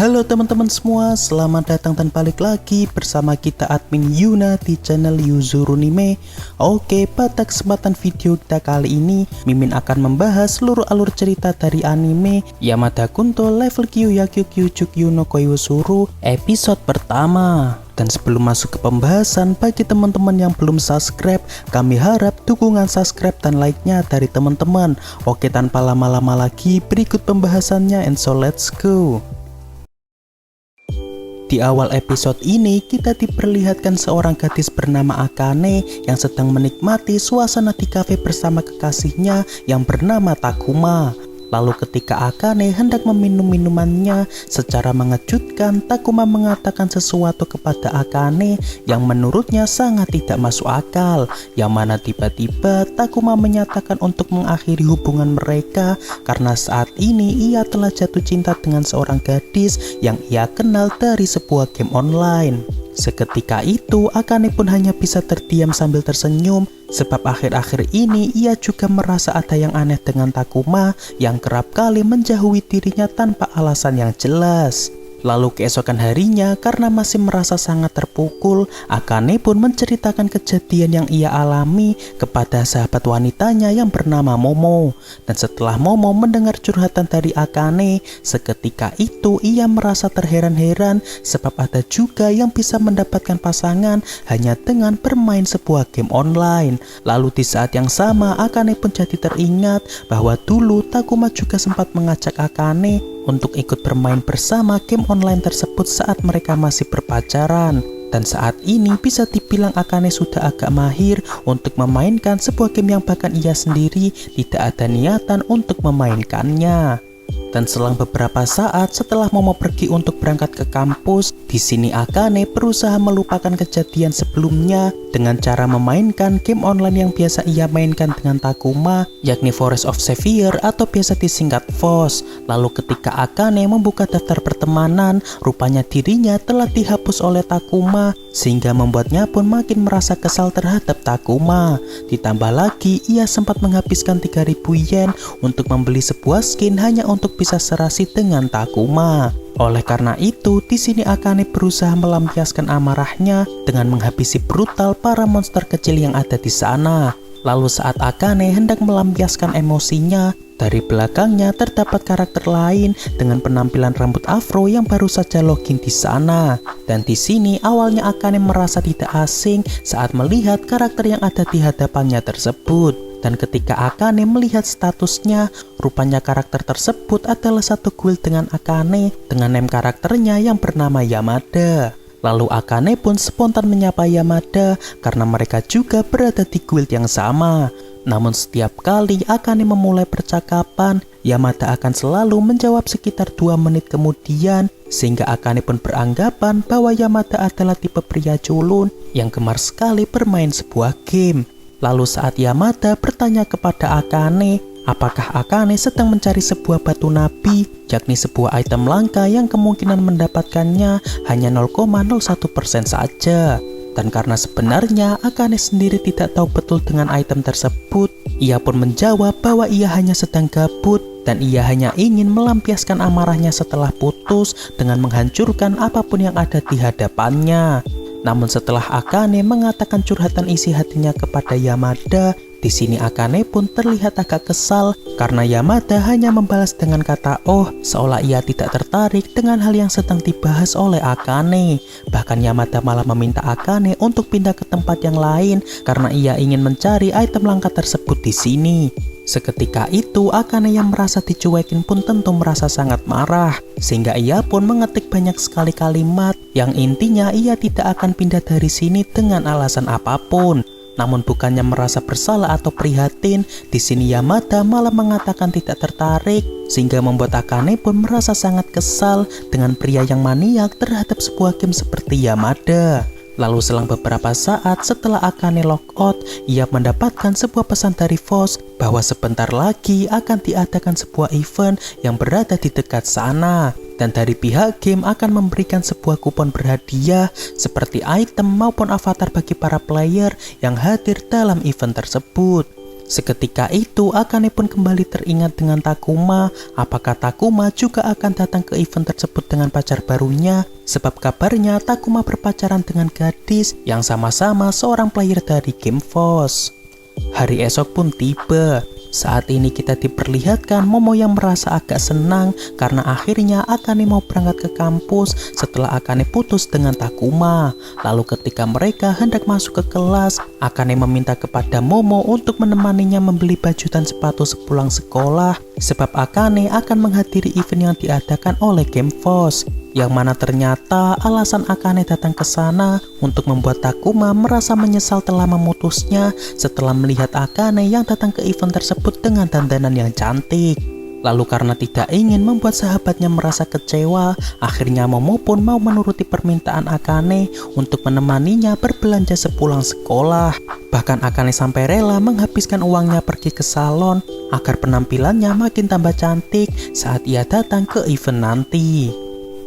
Halo teman-teman semua, selamat datang dan balik lagi bersama kita admin Yuna di channel Yuzurunime. Oke, pada kesempatan video kita kali ini, Mimin akan membahas seluruh alur cerita dari anime Yamada Kunto Level Kyuhyakyu Kyujukyu no Koyosuru episode pertama. Dan sebelum masuk ke pembahasan, bagi teman-teman yang belum subscribe, kami harap dukungan subscribe dan like-nya dari teman-teman. Oke, tanpa lama-lama lagi, berikut pembahasannya, and so let's go. Di awal episode ini, kita diperlihatkan seorang gadis bernama Akane yang sedang menikmati suasana di kafe bersama kekasihnya yang bernama Takuma. Lalu ketika Akane hendak meminum minumannya, secara mengejutkan Takuma mengatakan sesuatu kepada Akane yang menurutnya sangat tidak masuk akal, yang mana tiba-tiba Takuma menyatakan untuk mengakhiri hubungan mereka karena saat ini ia telah jatuh cinta dengan seorang gadis yang ia kenal dari sebuah game online. Seketika itu, Akane pun hanya bisa terdiam sambil tersenyum, sebab akhir-akhir ini ia juga merasa ada yang aneh dengan Takuma yang kerap kali menjauhi dirinya tanpa alasan yang jelas. Lalu keesokan harinya, karena masih merasa sangat terpukul, Akane pun menceritakan kejadian yang ia alami kepada sahabat wanitanya yang bernama Momo. Dan setelah Momo mendengar curhatan dari Akane, seketika itu ia merasa terheran-heran sebab ada juga yang bisa mendapatkan pasangan hanya dengan bermain sebuah game online. Lalu di saat yang sama, Akane pun jadi teringat bahwa dulu Takuma juga sempat mengajak Akane untuk ikut bermain bersama game online tersebut saat mereka masih berpacaran. Dan saat ini bisa dibilang Akane sudah agak mahir untuk memainkan sebuah game yang bahkan ia sendiri tidak ada niatan untuk memainkannya. Dan selang beberapa saat setelah Momo pergi untuk berangkat ke kampus, di sini Akane berusaha melupakan kejadian sebelumnya dengan cara memainkan game online yang biasa ia mainkan dengan Takuma, yakni Forest of Savior atau biasa disingkat FOS. Lalu ketika Akane membuka daftar pertemanan, rupanya dirinya telah dihapus oleh Takuma, sehingga membuatnya pun makin merasa kesal terhadap Takuma. Ditambah lagi, ia sempat menghabiskan 3.000 yen untuk membeli sebuah skin hanya untuk bisa serasi dengan Takuma. Oleh karena itu, di sini Akane berusaha melampiaskan amarahnya dengan menghabisi brutal para monster kecil yang ada di sana. Lalu saat Akane hendak melampiaskan emosinya, dari belakangnya terdapat karakter lain dengan penampilan rambut afro yang baru saja login di sana. Dan di sini awalnya Akane merasa tidak asing saat melihat karakter yang ada di hadapannya tersebut. Dan ketika Akane melihat statusnya, rupanya karakter tersebut adalah satu guild dengan Akane dengan name karakternya yang bernama Yamada. Lalu Akane pun spontan menyapa Yamada karena mereka juga berada di guild yang sama. Namun setiap kali Akane memulai percakapan, Yamada akan selalu menjawab sekitar 2 menit kemudian, sehingga Akane pun beranggapan bahwa Yamada adalah tipe pria culun yang gemar sekali bermain sebuah game. Lalu saat Yamada bertanya kepada Akane, apakah Akane sedang mencari sebuah batu nabi, yakni sebuah item langka yang kemungkinan mendapatkannya hanya 0,01% saja. Dan karena sebenarnya Akane sendiri tidak tahu betul dengan item tersebut, ia pun menjawab bahwa ia hanya sedang gabut dan ia hanya ingin melampiaskan amarahnya setelah putus dengan menghancurkan apapun yang ada di hadapannya. Namun setelah Akane mengatakan curhatan isi hatinya kepada Yamada, di sini Akane pun terlihat agak kesal karena Yamada hanya membalas dengan kata "oh", seolah ia tidak tertarik dengan hal yang sedang dibahas oleh Akane. Bahkan Yamada malah meminta Akane untuk pindah ke tempat yang lain karena ia ingin mencari item langka tersebut di sini. Seketika itu Akane yang merasa dicuekin pun tentu merasa sangat marah, sehingga ia pun mengetik banyak sekali kalimat yang intinya ia tidak akan pindah dari sini dengan alasan apapun. Namun bukannya merasa bersalah atau prihatin, di sini Yamada malah mengatakan tidak tertarik, sehingga membuat Akane pun merasa sangat kesal dengan pria yang maniak terhadap sebuah game seperti Yamada. Lalu selang beberapa saat setelah Akane logout, ia mendapatkan sebuah pesan dari FOS bahwa sebentar lagi akan diadakan sebuah event yang berada di dekat sana. Dan dari pihak game akan memberikan sebuah kupon berhadiah seperti item maupun avatar bagi para player yang hadir dalam event tersebut. Seketika itu Akane pun kembali teringat dengan Takuma. Apakah Takuma juga akan datang ke event tersebut dengan pacar barunya? Sebab kabarnya Takuma berpacaran dengan gadis yang sama-sama seorang player dari game Force. Hari esok pun tiba. Saat ini kita diperlihatkan Momo yang merasa agak senang karena akhirnya Akane mau berangkat ke kampus setelah Akane putus dengan Takuma. Lalu ketika mereka hendak masuk ke kelas, Akane meminta kepada Momo untuk menemaninya membeli baju dan sepatu sepulang sekolah, sebab Akane akan menghadiri event yang diadakan oleh Game Force. Yang mana ternyata alasan Akane datang ke sana untuk membuat Takuma merasa menyesal telah memutusnya setelah melihat Akane yang datang ke event tersebut dengan dandanan yang cantik. Lalu karena tidak ingin membuat sahabatnya merasa kecewa, akhirnya Momo pun mau menuruti permintaan Akane untuk menemaninya berbelanja sepulang sekolah. Bahkan Akane sampai rela menghabiskan uangnya pergi ke salon agar penampilannya makin tambah cantik saat ia datang ke event nanti.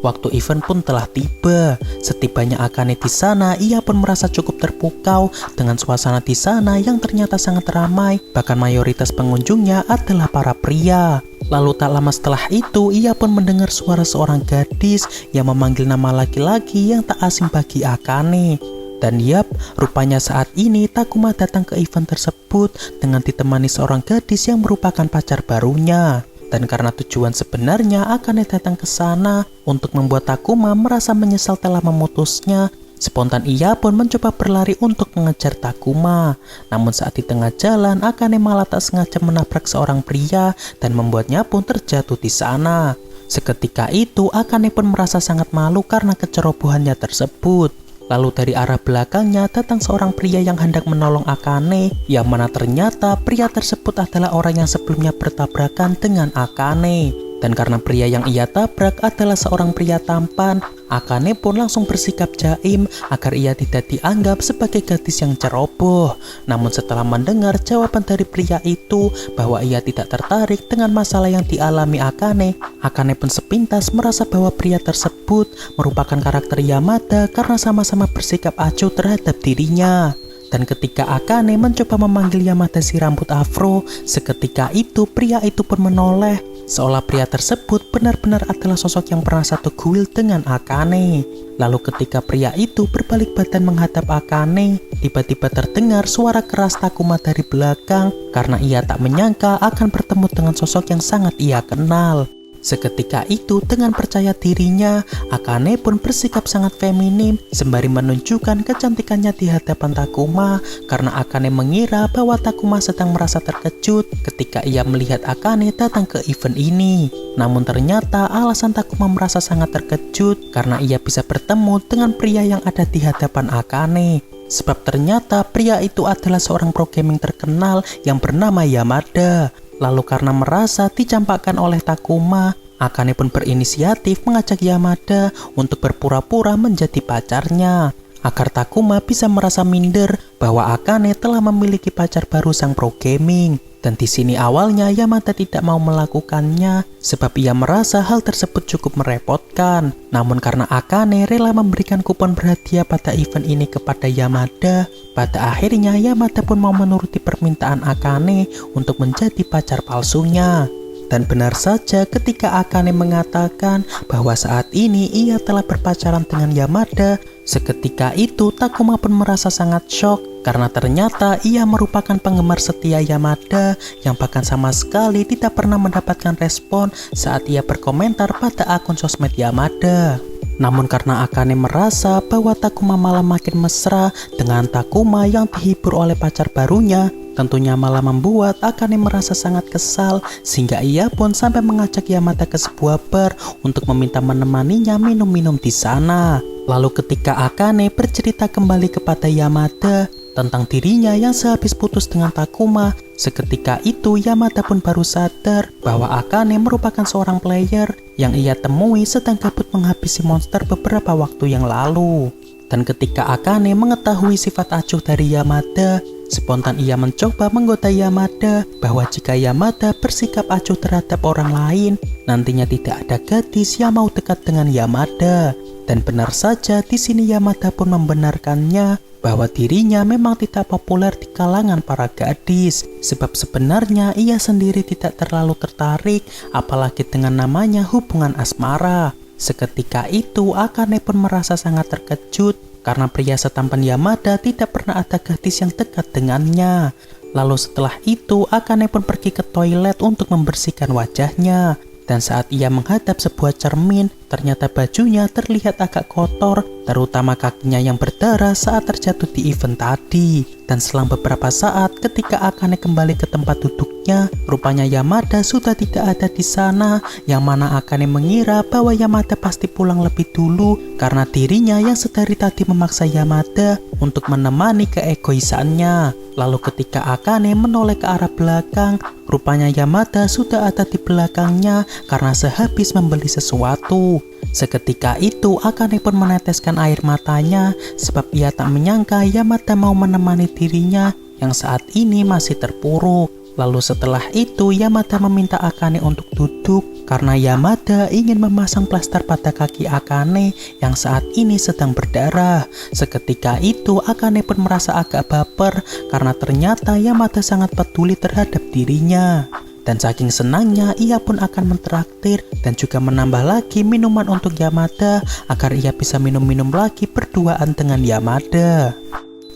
Waktu event pun telah tiba. Setibanya Akane di sana, ia pun merasa cukup terpukau dengan suasana di sana yang ternyata sangat ramai. Bahkan mayoritas pengunjungnya adalah para pria. Lalu tak lama setelah itu, ia pun mendengar suara seorang gadis yang memanggil nama laki-laki yang tak asing bagi Akane. Dan yap, rupanya saat ini Takuma datang ke event tersebut dengan ditemani seorang gadis yang merupakan pacar barunya. Dan karena tujuan sebenarnya Akane datang ke sana untuk membuat Takuma merasa menyesal telah memutusnya, spontan ia pun mencoba berlari untuk mengejar Takuma. Namun saat di tengah jalan, Akane malah tak sengaja menabrak seorang pria dan membuatnya pun terjatuh di sana. Seketika itu Akane pun merasa sangat malu karena kecerobohannya tersebut. Lalu dari arah belakangnya datang seorang pria yang hendak menolong Akane, yang mana ternyata pria tersebut adalah orang yang sebelumnya bertabrakan dengan Akane. Dan karena pria yang ia tabrak adalah seorang pria tampan, Akane pun langsung bersikap jaim agar ia tidak dianggap sebagai gadis yang ceroboh. Namun setelah mendengar jawaban dari pria itu bahwa ia tidak tertarik dengan masalah yang dialami Akane, Akane pun sepintas merasa bahwa pria tersebut merupakan karakter Yamada karena sama-sama bersikap acuh terhadap dirinya. Dan ketika Akane mencoba memanggil Yamada si rambut afro, seketika itu pria itu pun menoleh. Seolah pria tersebut benar-benar adalah sosok yang pernah satu kuil dengan Akane. Lalu ketika pria itu berbalik badan menghadap Akane, tiba-tiba terdengar suara keras Takuma dari belakang karena ia tak menyangka akan bertemu dengan sosok yang sangat ia kenal. Seketika itu dengan percaya dirinya, Akane pun bersikap sangat feminim sembari menunjukkan kecantikannya di hadapan Takuma karena Akane mengira bahwa Takuma sedang merasa terkejut ketika ia melihat Akane datang ke event ini. Namun ternyata alasan Takuma merasa sangat terkejut karena ia bisa bertemu dengan pria yang ada di hadapan Akane. Sebab ternyata pria itu adalah seorang pro gaming terkenal yang bernama Yamada. Lalu karena merasa dicampakkan oleh Takuma, Akane pun berinisiatif mengajak Yamada untuk berpura-pura menjadi pacarnya agar Takuma bisa merasa minder bahwa Akane telah memiliki pacar baru sang pro gaming. Dan di sini awalnya Yamada tidak mau melakukannya sebab ia merasa hal tersebut cukup merepotkan. Namun karena Akane rela memberikan kupon berhadiah pada event ini kepada Yamada, pada akhirnya Yamada pun mau menuruti permintaan Akane untuk menjadi pacar palsunya. Dan benar saja ketika Akane mengatakan bahwa saat ini ia telah berpacaran dengan Yamada, seketika itu Takuma pun merasa sangat shock karena ternyata ia merupakan penggemar setia Yamada yang bahkan sama sekali tidak pernah mendapatkan respon saat ia berkomentar pada akun sosmed Yamada. Namun karena Akane merasa bahwa Takuma malah makin mesra dengan Takuma yang dihibur oleh pacar barunya, tentunya malah membuat Akane merasa sangat kesal sehingga ia pun sampai mengajak Yamada ke sebuah bar untuk meminta menemaninya minum-minum di sana. Lalu ketika Akane bercerita kembali kepada Yamada tentang dirinya yang sehabis putus dengan Takuma, seketika itu Yamada pun baru sadar bahwa Akane merupakan seorang player yang ia temui sedang gabut menghabisi monster beberapa waktu yang lalu. Dan ketika Akane mengetahui sifat acuh dari Yamada, spontan ia mencoba menggoda Yamada bahwa jika Yamada bersikap acuh terhadap orang lain, nantinya tidak ada gadis yang mau dekat dengan Yamada. Dan benar saja di sini Yamada pun membenarkannya bahwa dirinya memang tidak populer di kalangan para gadis. Sebab sebenarnya ia sendiri tidak terlalu tertarik apalagi dengan namanya hubungan asmara. Seketika itu Akane pun merasa sangat terkejut karena pria setampan Yamada tidak pernah ada gadis yang dekat dengannya. Lalu setelah itu Akane pun pergi ke toilet untuk membersihkan wajahnya. Dan saat ia menghadap sebuah cermin, ternyata bajunya terlihat agak kotor, terutama kakinya yang berdarah saat terjatuh di event tadi. Dan selang beberapa saat ketika Akane kembali ke tempat duduknya, rupanya Yamada sudah tidak ada di sana, yang mana Akane mengira bahwa Yamada pasti pulang lebih dulu karena dirinya yang sedari tadi memaksa Yamada untuk menemani keegoisannya. Lalu ketika Akane menoleh ke arah belakang, rupanya Yamada sudah ada di belakangnya karena sehabis membeli sesuatu. Seketika itu Akane pun meneteskan air matanya sebab ia tak menyangka Yamada mau menemani dirinya yang saat ini masih terpuruk. Lalu setelah itu Yamada meminta Akane untuk duduk karena Yamada ingin memasang plaster pada kaki Akane yang saat ini sedang berdarah. Seketika itu Akane pun merasa agak baper karena ternyata Yamada sangat peduli terhadap dirinya. Dan saking senangnya ia pun akan mentraktir dan juga menambah lagi minuman untuk Yamada agar ia bisa minum-minum lagi berduaan dengan Yamada.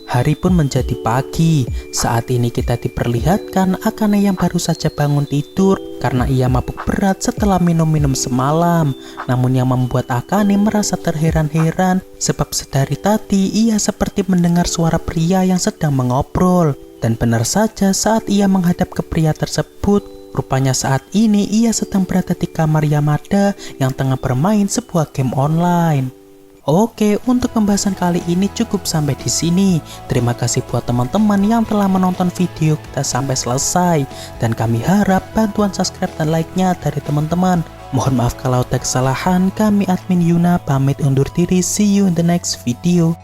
Hari pun menjadi pagi. Saat ini kita diperlihatkan Akane yang baru saja bangun tidur karena ia mabuk berat setelah minum-minum semalam. Namun yang membuat Akane merasa terheran-heran sebab sedari tadi ia seperti mendengar suara pria yang sedang mengobrol. Dan benar saja saat ia menghadap ke pria tersebut, rupanya saat ini ia sedang berada di kamar Yamada yang tengah bermain sebuah game online. Oke, untuk pembahasan kali ini cukup sampai di sini. Terima kasih buat teman-teman yang telah menonton video kita sampai selesai. Dan kami harap bantuan subscribe dan like-nya dari teman-teman. Mohon maaf kalau ada kesalahan. Kami admin Yuna pamit undur diri. See you in the next video.